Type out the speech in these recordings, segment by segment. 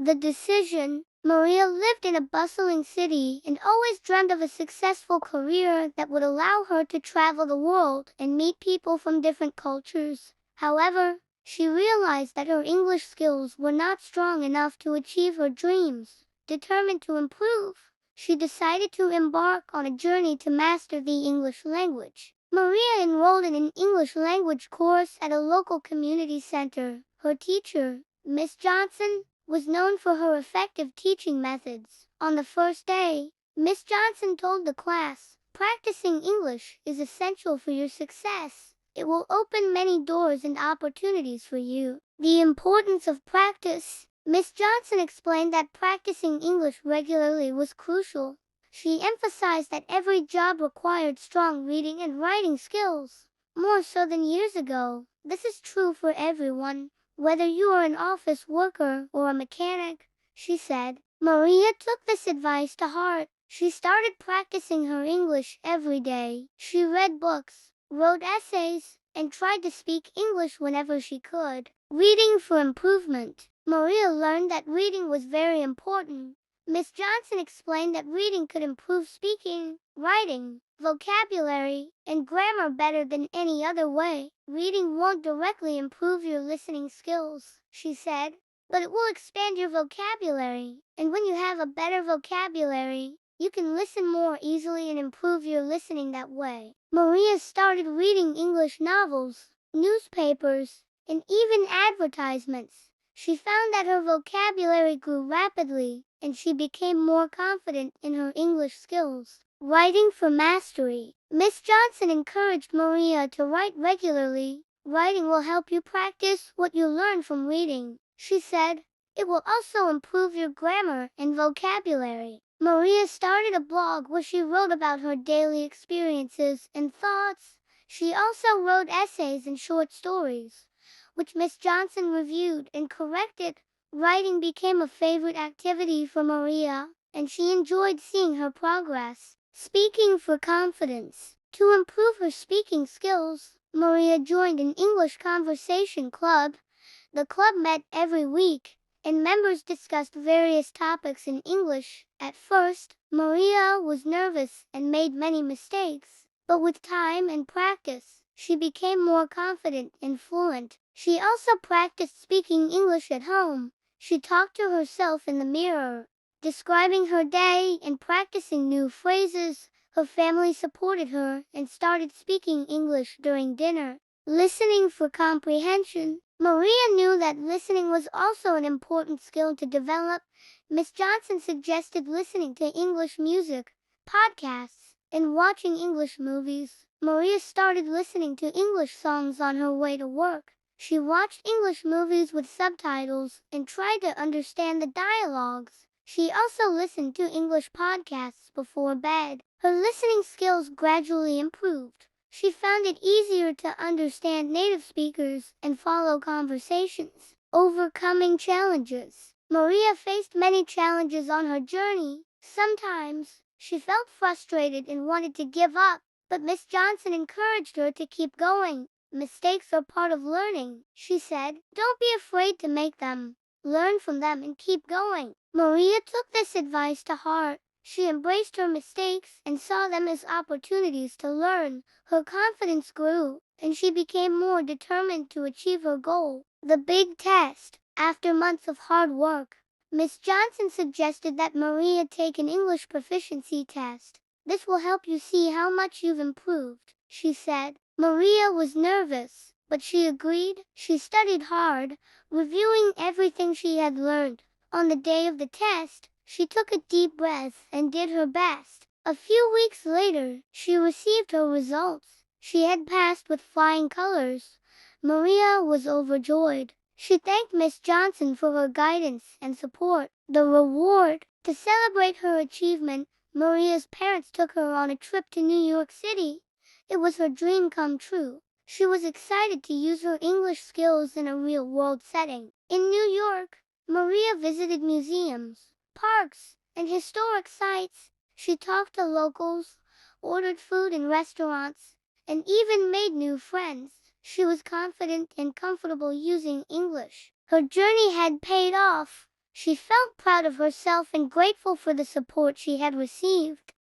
the decision. Maria lived in a bustling city and always dreamed of a successful career that would allow her to travel the world and meet people from different cultures. However, she realized that her English skills were not strong enough to achieve her dreams. Determined to improve, she decided to embark on a journey to master the English language. Maria enrolled in an English language course at a local community center. Her teacher, Miss Johnson, was known for her effective teaching methods. On the first day, Miss Johnson told the class, "Practicing English is essential for your success. It will open many doors and opportunities for you." The importance of practice. Miss Johnson explained that practicing English regularly was crucial. She emphasized that every job required strong reading and writing skills, more so than years ago. This is true for everyone, whether you are an office worker or a mechanic, she said. Maria took this advice to heart. She started practicing her English every day. She read books, wrote essays, and tried to speak English whenever she could. Reading for improvement. Maria learned that reading was very important. Miss Johnson explained that reading could improve speaking, writing, vocabulary, and grammar better than any other way. Reading won't directly improve your listening skills, she said, but it will expand your vocabulary. And when you have a better vocabulary, you can listen more easily and improve your listening that way. Maria started reading English novels, newspapers, and even advertisements. She found that her vocabulary grew rapidly, and she became more confident in her English skills. Writing for mastery. Miss Johnson encouraged Maria to write regularly. Writing will help you practice what you learn from reading, she said. It will also improve your grammar and vocabulary. Maria started a blog where she wrote about her daily experiences and thoughts. She also wrote essays and short stories, which Miss Johnson reviewed and corrected. Writing became a favorite activity for Maria, and she enjoyed seeing her progress. Speaking for confidence. To improve her speaking skills, Maria joined an English conversation club. The club met every week, and members discussed various topics in English. At first, Maria was nervous and made many mistakes, but with time and practice, she became more confident and fluent. She also practiced speaking English at home. She talked to herself in the mirror, describing her day and practicing new phrases. Her family supported her and started speaking English during dinner. Listening for comprehension. Maria knew that listening was also an important skill to develop. Miss Johnson suggested listening to English music, podcasts, and watching English movies. Maria started listening to English songs on her way to work. She watched English movies with subtitles and tried to understand the dialogues. She also listened to English podcasts before bed. Her listening skills gradually improved. She found it easier to understand native speakers and follow conversations. Overcoming challenges. Maria faced many challenges on her journey. Sometimes, she felt frustrated and wanted to give up, but Miss Johnson encouraged her to keep going. Mistakes are part of learning, she said. Don't be afraid to make them. Learn from them and keep going. Maria took this advice to heart. She embraced her mistakes and saw them as opportunities to learn. Her confidence grew, and she became more determined to achieve her goal. The big test. After months of hard work, Miss Johnson suggested that Maria take an English proficiency test. This will help you see how much you've improved, she said. Maria was nervous, but she agreed. She studied hard, reviewing everything she had learned. On the day of the test, she took a deep breath and did her best. A few weeks later, she received her results. She had passed with flying colors. Maria was overjoyed. She thanked Miss Johnson for her guidance and support. The reward. To celebrate her achievement, Maria's parents took her on a trip to New York City. It was her dream come true. She was excited to use her English skills in a real-world setting. In New York, Maria visited museums, parks, and historic sites. She talked to locals, ordered food in restaurants, and even made new friends. She was confident and comfortable using English. Her journey had paid off. She felt proud of herself and grateful for the support she had received.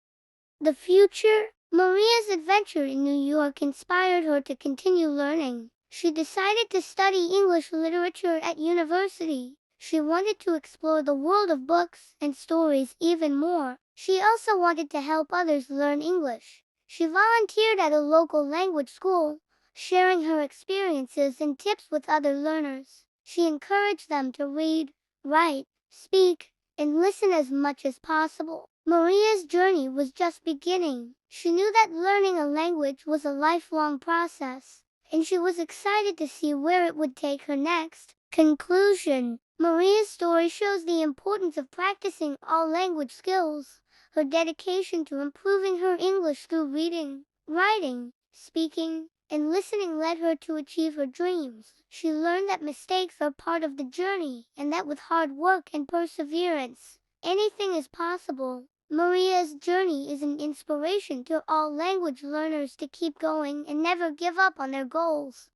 The future. Maria's adventure in New York inspired her to continue learning. She decided to study English literature at university. She wanted to explore the world of books and stories even more. She also wanted to help others learn English. She volunteered at a local language school, sharing her experiences and tips with other learners. She encouraged them to read, write, speak, and listen as much as possible. Maria's journey was just beginning. She knew that learning a language was a lifelong process, and she was excited to see where it would take her next. Conclusion. Maria's story shows the importance of practicing all language skills. Her dedication to improving her English through reading, writing, speaking, and listening led her to achieve her dreams. She learned that mistakes are part of the journey, and that with hard work and perseverance, anything is possible. Maria's journey is an inspiration to all language learners to keep going and never give up on their goals.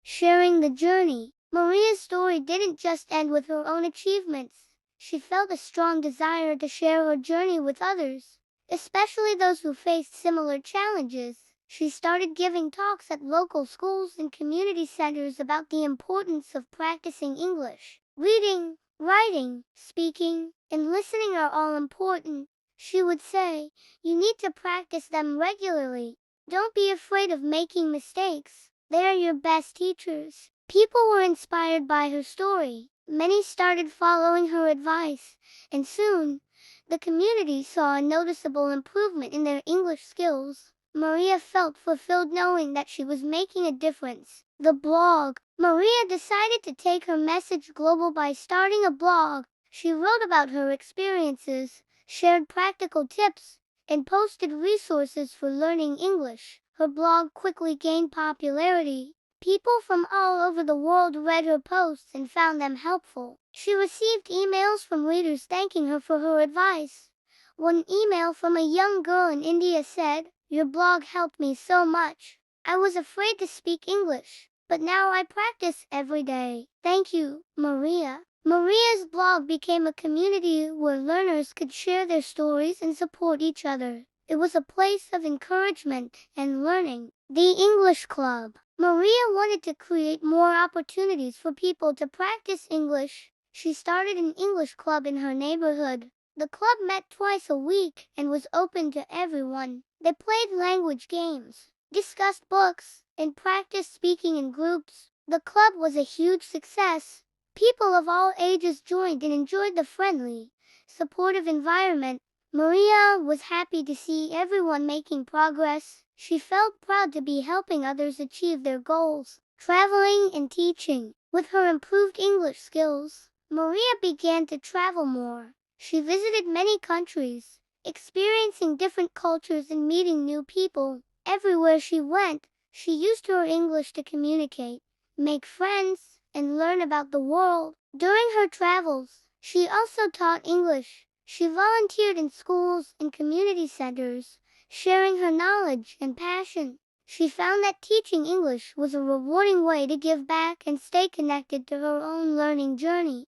Sharing the journey. Maria's story didn't just end with her own achievements. She felt a strong desire to share her journey with others, especially those who faced similar challenges. She started giving talks at local schools and community centers about the importance of practicing English. Reading, writing, speaking, and listening are all important. She would say, you need to practice them regularly. Don't be afraid of making mistakes. They are your best teachers. People were inspired by her story. Many started following her advice, and soon, the community saw a noticeable improvement in their English skills. Maria felt fulfilled knowing that she was making a difference. The blog. Maria decided to take her message global by starting a blog. She wrote about her experiences, shared practical tips, and posted resources for learning English. Her blog quickly gained popularity. People from all over the world read her posts and found them helpful. She received emails from readers thanking her for her advice. One email from a young girl in India said, "Your blog helped me so much. I was afraid to speak English, but now I practice every day. Thank you, Maria." Maria's blog became a community where learners could share their stories and support each other. It was a place of encouragement and learning. The English Club. Maria wanted to create more opportunities for people to practice English. She started an English club in her neighborhood. The club met twice a week and was open to everyone. They played language games, discussed books, and practiced speaking in groups. The club was a huge success. People of all ages joined and enjoyed the friendly, supportive environment. Maria was happy to see everyone making progress. She felt proud to be helping others achieve their goals. Traveling and teaching. With her improved English skills, Maria began to travel more. She visited many countries, experiencing different cultures and meeting new people. Everywhere she went, she used her English to communicate, make friends, and learn about the world. During her travels, she also taught English. She volunteered in schools and community centers, sharing her knowledge and passion. She found that teaching English was a rewarding way to give back and stay connected to her own learning journey.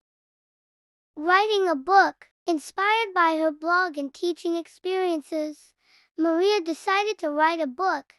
Writing a book. Inspired by her blog and teaching experiences, Maria decided to write a book.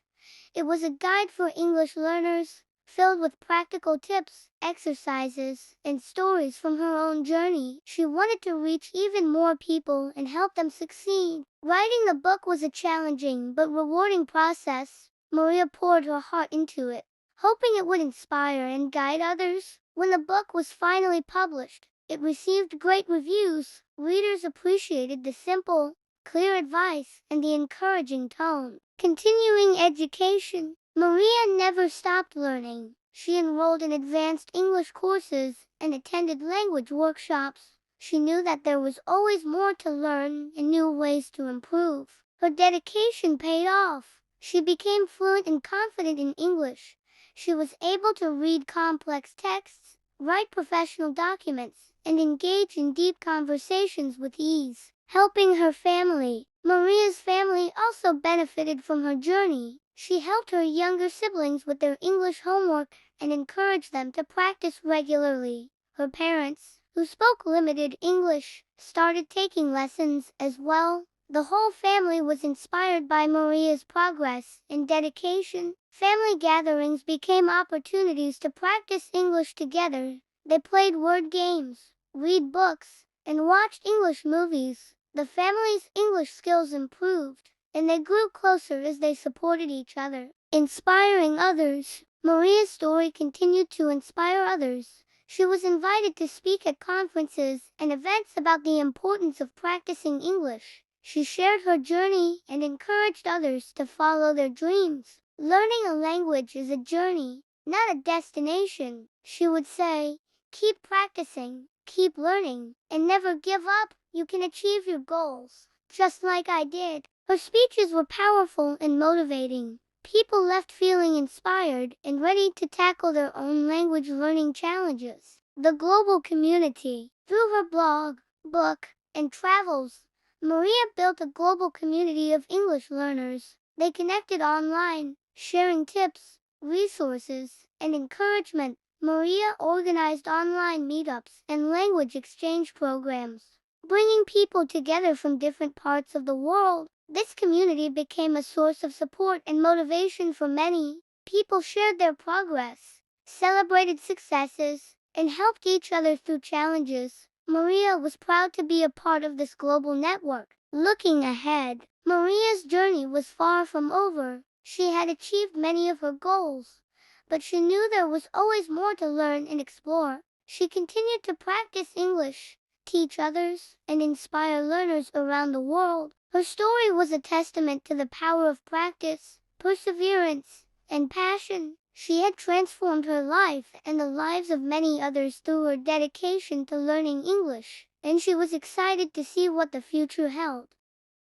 It was a guide for English learners, filled with practical tips, exercises, and stories from her own journey. She wanted to reach even more people and help them succeed. Writing the book was a challenging but rewarding process. Maria poured her heart into it, hoping it would inspire and guide others. When the book was finally published, it received great reviews. Readers appreciated the simple, clear advice and the encouraging tone. Continuing education. Maria never stopped learning. She enrolled in advanced English courses and attended language workshops. She knew that there was always more to learn and new ways to improve. Her dedication paid off. She became fluent and confident in English. She was able to read complex texts, write professional documents, and engage in deep conversations with ease. Helping her family. Maria's family also benefited from her journey. She helped her younger siblings with their English homework and encouraged them to practice regularly. Her parents, who spoke limited English, started taking lessons as well. The whole family was inspired by Maria's progress and dedication. Family gatherings became opportunities to practice English together. They played word games, read books, and watched English movies. The family's English skills improved, and they grew closer as they supported each other. Inspiring others. Maria's story continued to inspire others. She was invited to speak at conferences and events about the importance of practicing English. She shared her journey and encouraged others to follow their dreams. Learning a language is a journey, not a destination, she would say. Keep practicing, keep learning, and never give up. You can achieve your goals, just like I did. Her speeches were powerful and motivating. People left feeling inspired and ready to tackle their own language learning challenges. The global community. Through her blog, book, and travels, Maria built a global community of English learners. They connected online, sharing tips, resources, and encouragement. Maria organized online meetups and language exchange programs, bringing people together from different parts of the world. This community became a source of support and motivation for many. People shared their progress, celebrated successes, and helped each other through challenges. Maria was proud to be a part of this global network. Looking ahead, Maria's journey was far from over. She had achieved many of her goals, but she knew there was always more to learn and explore. She continued to practice English, teach others, and inspire learners around the world. Her story was a testament to the power of practice, perseverance, and passion. She had transformed her life and the lives of many others through her dedication to learning English, and she was excited to see what the future held.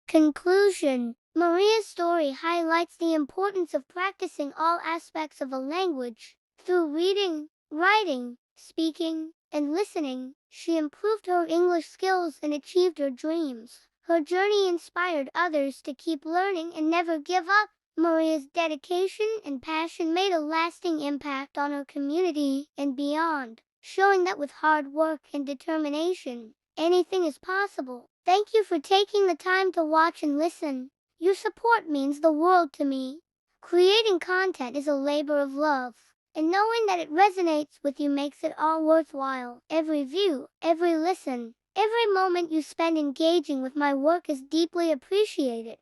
Conclusion. Maria's story highlights the importance of practicing all aspects of a language. Through reading, writing, speaking, and listening, she improved her English skills and achieved her dreams. Her journey inspired others to keep learning and never give up. Maria's dedication and passion made a lasting impact on her community and beyond, showing that with hard work and determination, anything is possible. Thank you for taking the time to watch and listen. Your support means the world to me. Creating content is a labor of love, and knowing that it resonates with you makes it all worthwhile. Every view, every listen, every moment you spend engaging with my work is deeply appreciated.